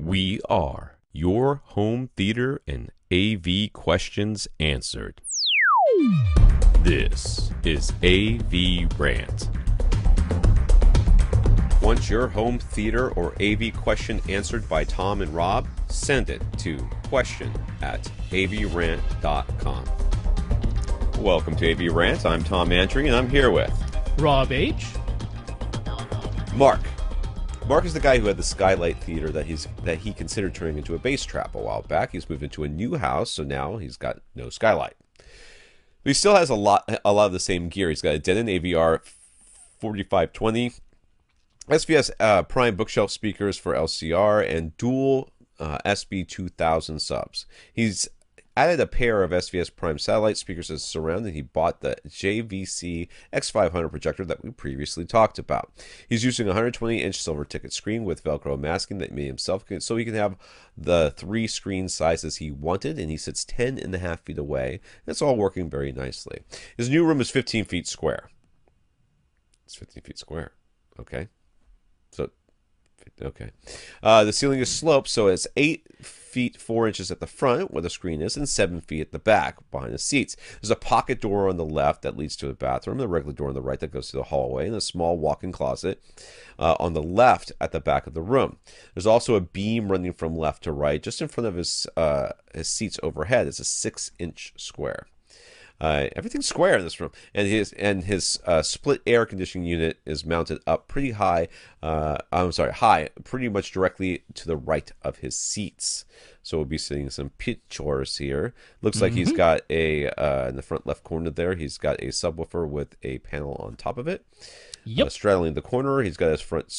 We are your home theater and AV questions answered. This is AVRant. Want your home theater or AV question answered by Tom and Rob? Send it to question@avrant.com. Welcome to AVRant. I'm Tom Andry, and I'm here with Rob H. Mark. Mark is the guy who had the skylight theater that he considered turning into a bass trap a while back. He's moved into a new house, so now he's got no skylight. But he still has a lot of the same gear. He's got a Denon AVR 4520, SVS Prime bookshelf speakers for LCR, and dual SB 2000 subs. He's added a pair of SVS Prime satellite speakers as surround, and he bought the JVC X500 projector that we previously talked about. He's using a 120-inch silver ticket screen with Velcro masking that he made himself so he can have the 3 screen sizes he wanted, and he sits 10.5 feet away. It's all working very nicely. His new room is 15 feet square. It's 15 feet square. Okay. Okay. The ceiling is sloped, so it's 8 feet 4 inches at the front where the screen is, and 7 feet at the back behind the seats. There's a pocket door on the left that leads to the bathroom, a regular door on the right that goes to the hallway, and a small walk-in closet on the left at the back of the room. There's also a beam running from left to right just in front of his seats overhead. It's a 6-inch square. Everything's square in this room, and his split air conditioning unit is mounted up pretty high. High, pretty much directly to the right of his seats. So we'll be seeing some pictures here. Looks like he's got in the front left corner there, he's got a subwoofer with a panel on top of it. Yep. Straddling the corner, he's got his front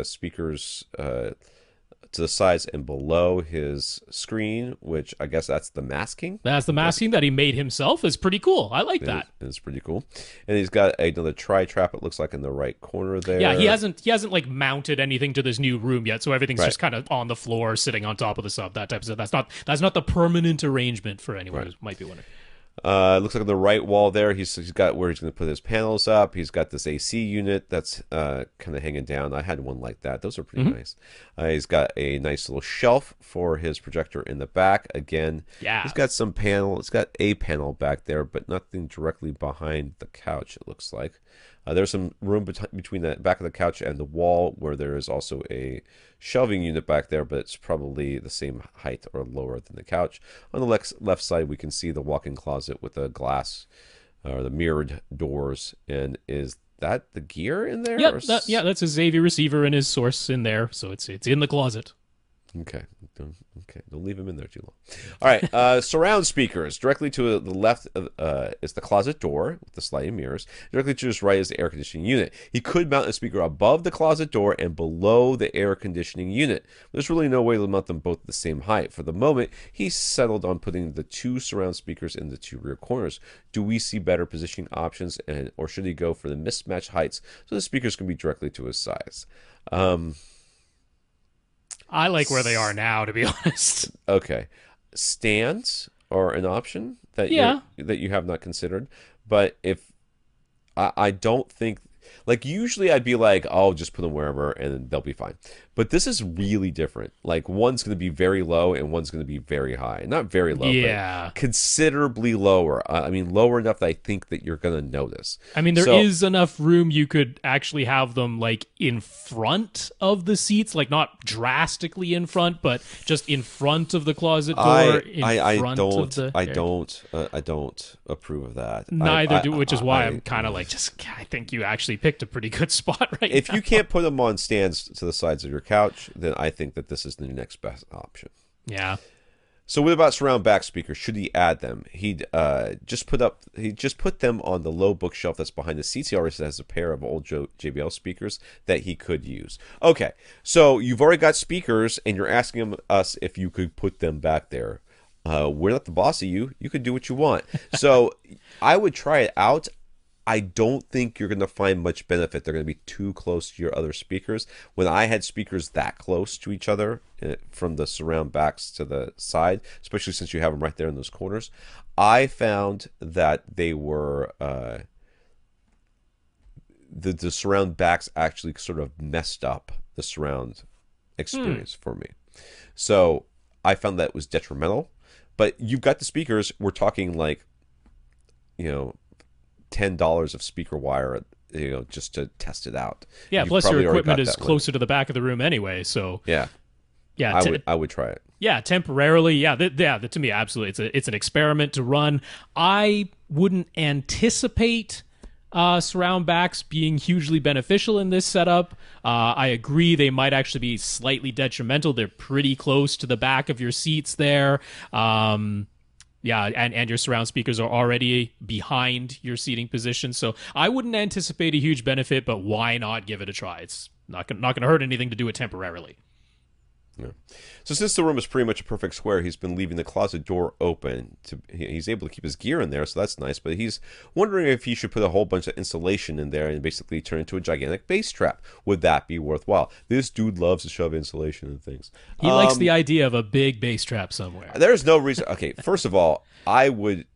speakers to the sides and below his screen, which I guess that's the masking. That's the masking that he made himself. Is pretty cool. I like that. It's pretty cool. And he's got another tri-trap, it looks like, in the right corner there. Yeah, he hasn't like mounted anything to this new room yet, so everything's just kind of on the floor, sitting on top of the sub, that type of stuff. That's not the permanent arrangement for anyone who might be wondering. Looks like on the right wall there, he's got where he's going to put his panels up. He's got this AC unit that's kind of hanging down. I had one like that. Those are pretty nice. He's got a nice little shelf for his projector in the back. Again, he's got some panel. It's got a panel back there, but nothing directly behind the couch, it looks like. There's some room between the back of the couch and the wall where there is also a shelving unit back there, but it's probably the same height or lower than the couch. On the left side, we can see the walk-in closet with the glass or the mirrored doors. And is that the gear in there? Yep, that's his AV receiver and his source in there, so it's in the closet. Okay. Don't leave him in there too long. All right. Surround speakers. Directly to the left is the closet door with the sliding mirrors. Directly to his right is the air conditioning unit. He could mount a speaker above the closet door and below the air conditioning unit. There's really no way to mount them both at the same height. For the moment, he's settled on putting the 2 surround speakers in the 2 rear corners. Do we see better positioning options, or should he go for the mismatched heights so the speakers can be directly to his size? I like where they are now, to be honest. Okay. Stands are an option that you have not considered. But if I don't think, like, usually I'd be like, oh, just put them wherever and they'll be fine. But this is really different. Like, one's going to be very low and one's going to be very high. Not very low, but considerably lower. I mean, lower enough that I think that you're going to notice. I mean, there is enough room you could actually have them, like, in front of the seats. Like, not drastically in front, but just in front of the closet door. I don't approve of that. Neither which is why I'm kind of like, I think you actually picked a pretty good spot right now. If you can't put them on stands to the sides of your couch, then I think that this is the next best option. Yeah. So what about surround back speakers? Should he add them? He'd just put them on the low bookshelf that's behind the seats. He already has a pair of old JBL speakers that he could use. Okay, so you've already got speakers, and you're asking us if you could put them back there. We're not the boss of you. You can do what you want. So I would try it out. I don't think you're going to find much benefit. They're going to be too close to your other speakers. When I had speakers that close to each other from the surround backs to the side, especially since you have them right there in those corners, I found that they were the surround backs actually sort of messed up the surround experience for me. So I found that was detrimental. But you've got the speakers. We're talking like, $10 of speaker wire, just to test it out. Yeah, You've plus your probably already equipment got is that one. closer to the back of the room anyway, so Yeah, yeah, I would try it. yeah, temporarily. Yeah, to me, absolutely, it's an experiment to run. I wouldn't anticipate surround backs being hugely beneficial in this setup. I agree they might actually be slightly detrimental. They're pretty close to the back of your seats there. Yeah, and your surround speakers are already behind your seating position, so I wouldn't anticipate a huge benefit. But why not give it a try? It's not going to hurt anything to do it temporarily. Yeah. So since the room is pretty much a perfect square, he's been leaving the closet door open. He's able to keep his gear in there, so that's nice. But he's wondering if he should put a whole bunch of insulation in there and basically turn it into a gigantic bass trap. Would that be worthwhile? This dude loves to shove insulation in things. He likes the idea of a big bass trap somewhere. There's no reason. Okay, first of all, I would,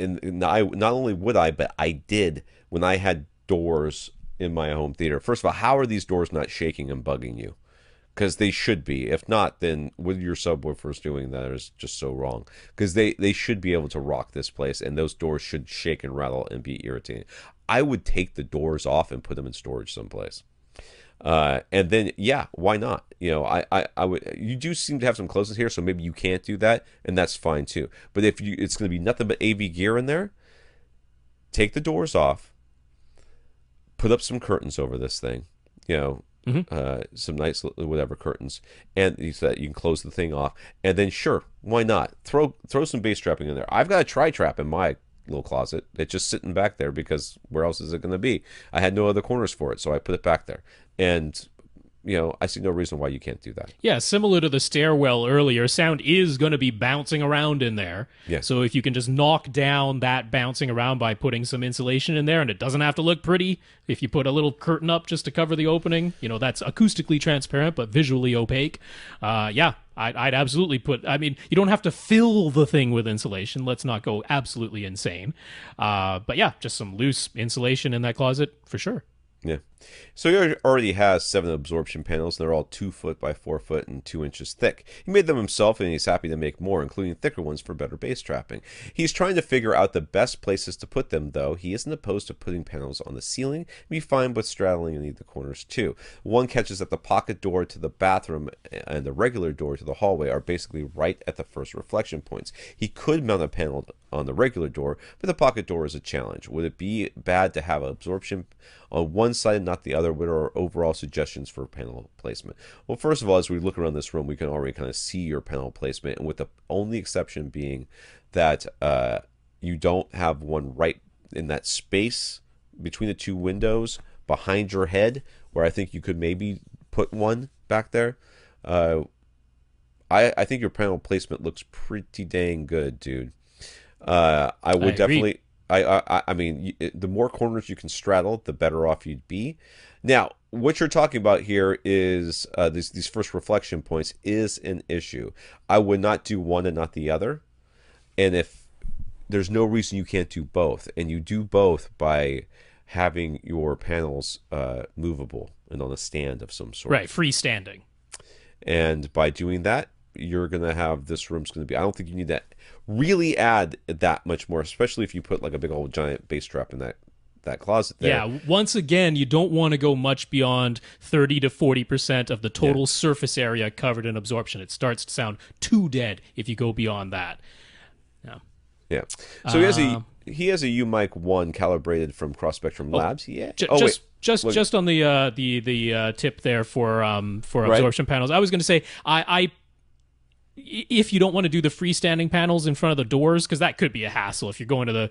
not only would I, but I did when I had doors in my home theater. First of all, how are these doors not shaking and bugging you? Because they should be. If not, then what your subwoofers doing that is just so wrong. Because they should be able to rock this place, and those doors should shake and rattle and be irritating. I would take the doors off and put them in storage someplace. And then, yeah, why not? I would. You do seem to have some closets here, so maybe you can't do that, and that's fine too. But if it's going to be nothing but AV gear in there, take the doors off, put up some curtains over this thing. Some nice whatever curtains, and so that you can close the thing off. And then sure, why not throw some bass trapping in there? I've got a tri-trap in my little closet. It's just sitting back there because where else is it going to be? I had no other corners for it, so I put it back there. And I see no reason why you can't do that. Yeah, similar to the stairwell earlier, sound is going to be bouncing around in there. Yeah. So if you can just knock down that bouncing around by putting some insulation in there, and it doesn't have to look pretty, if you put a little curtain up just to cover the opening, that's acoustically transparent but visually opaque. Yeah, I'd absolutely put. I mean, you don't have to fill the thing with insulation. Let's not go absolutely insane. But yeah, just some loose insulation in that closet for sure. Yeah. So he already has 7 absorption panels. They're all 2 foot by 4 foot and 2 inches thick. He made them himself, and he's happy to make more, including thicker ones for better bass trapping. He's trying to figure out the best places to put them, though. He isn't opposed to putting panels on the ceiling. He'd be fine with straddling any of the corners, too. One catches that the pocket door to the bathroom and the regular door to the hallway are basically right at the first reflection points. He could mount a panel on the regular door, but the pocket door is a challenge. Would it be bad to have absorption on one side and not the other? What are overall suggestions for panel placement? Well, first of all, as we look around this room, we can already kind of see your panel placement, and with the only exception being that you don't have one right in that space between the 2 windows behind your head, where I think you could maybe put one back there. I think your panel placement looks pretty dang good, dude. I would definitely. I mean, the more corners you can straddle, the better off you'd be. Now, what you're talking about here is these first reflection points is an issue. I would not do one and not the other. And if there's no reason you can't do both, and you do both by having your panels movable and on a stand of some sort. Right, freestanding. And by doing that, you're going to have, this room's going to be, I don't think you need to really add that much more, especially if you put like a big old giant bass trap in that closet there. Yeah, once again, you don't want to go much beyond 30 to 40% of the total surface area covered in absorption. It starts to sound too dead if you go beyond that. Yeah. So he has a U-Mic 1 calibrated from Cross Spectrum Labs. Yeah. Just on the tip there for absorption panels. I was going to say if you don't want to do the freestanding panels in front of the doors, because that could be a hassle if you're going to the,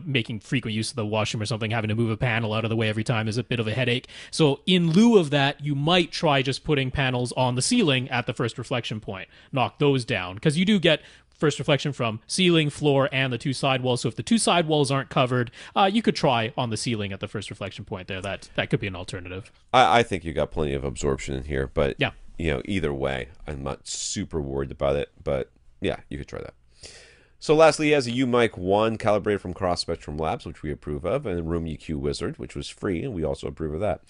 making frequent use of the washroom or something, having to move a panel out of the way every time is a bit of a headache. So in lieu of that, you might try just putting panels on the ceiling at the first reflection point. Knock those down, because you do get first reflection from ceiling, floor, and the 2 sidewalls. So if the 2 sidewalls aren't covered, you could try on the ceiling at the first reflection point there. That could be an alternative. I think you got plenty of absorption in here, but yeah. Either way, I'm not super worried about it, but yeah, you could try that. So lastly, he has a U-Mic 1 calibrated from Cross Spectrum Labs, which we approve of, and Room EQ Wizard, which was free, and we also approve of that.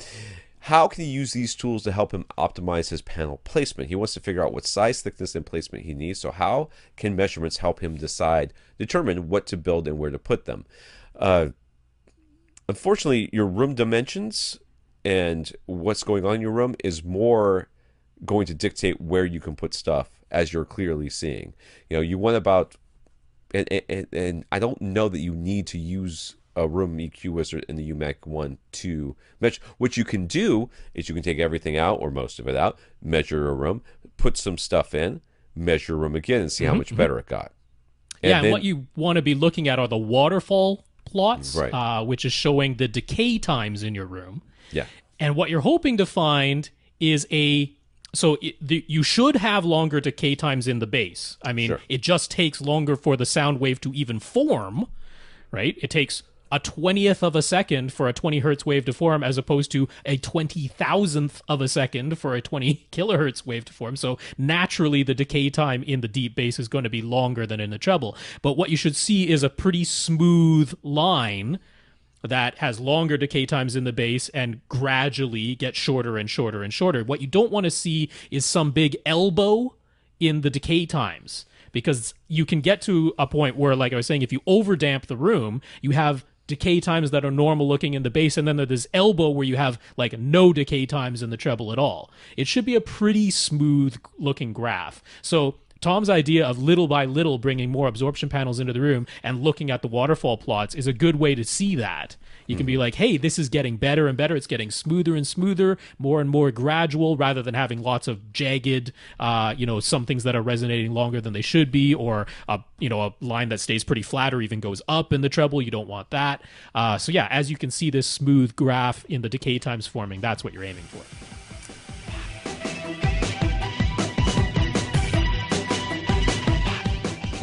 How can he use these tools to help him optimize his panel placement? He wants to figure out what size, thickness, and placement he needs. So how can measurements help him determine what to build and where to put them? Unfortunately, your room dimensions and what's going on in your room is more going to dictate where you can put stuff, as you're clearly seeing. You want about, and I don't know that you need to use a room EQ wizard in the UMAC 1 to measure. What you can do is you can take everything out, or most of it out, measure a room, put some stuff in, measure a room again, and see how much better it got. And what you want to be looking at are the waterfall plots, right, which is showing the decay times in your room. Yeah. And what you're hoping to find is you should have longer decay times in the base. I mean, Sure. It just takes longer for the sound wave to even form, right? It takes a 20th of a second for a 20 hertz wave to form, as opposed to a 20,000th of a second for a 20 kilohertz wave to form. So naturally, the decay time in the deep bass is going to be longer than in the treble. But what you should see is a pretty smooth line that has longer decay times in the bass and gradually gets shorter and shorter and shorter. What you don't want to see is some big elbow in the decay times, because you can get to a point where, like I was saying, if you overdamp the room, you have decay times that are normal looking in the bass, and then there's this elbow where you have like no decay times in the treble at all. It should be a pretty smooth looking graph. So Tom's idea of little by little bringing more absorption panels into the room and looking at the waterfall plots is a good way to see that. You can be like, hey, this is getting better and better. It's getting smoother and smoother, more and more gradual, rather than having lots of jagged, some things that are resonating longer than they should be, or a line that stays pretty flat or even goes up in the treble. You don't want that. So yeah, as you can see this smooth graph in the decay times forming, that's what you're aiming for.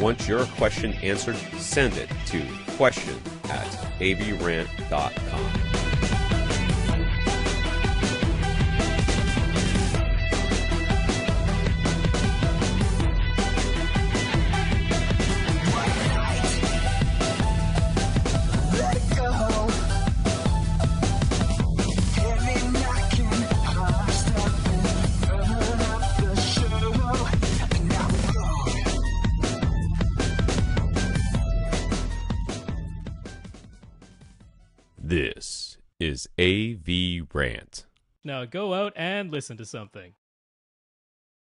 Want your question answered? Send it to question@avrant.com. This is AVRant. Now go out and listen to something.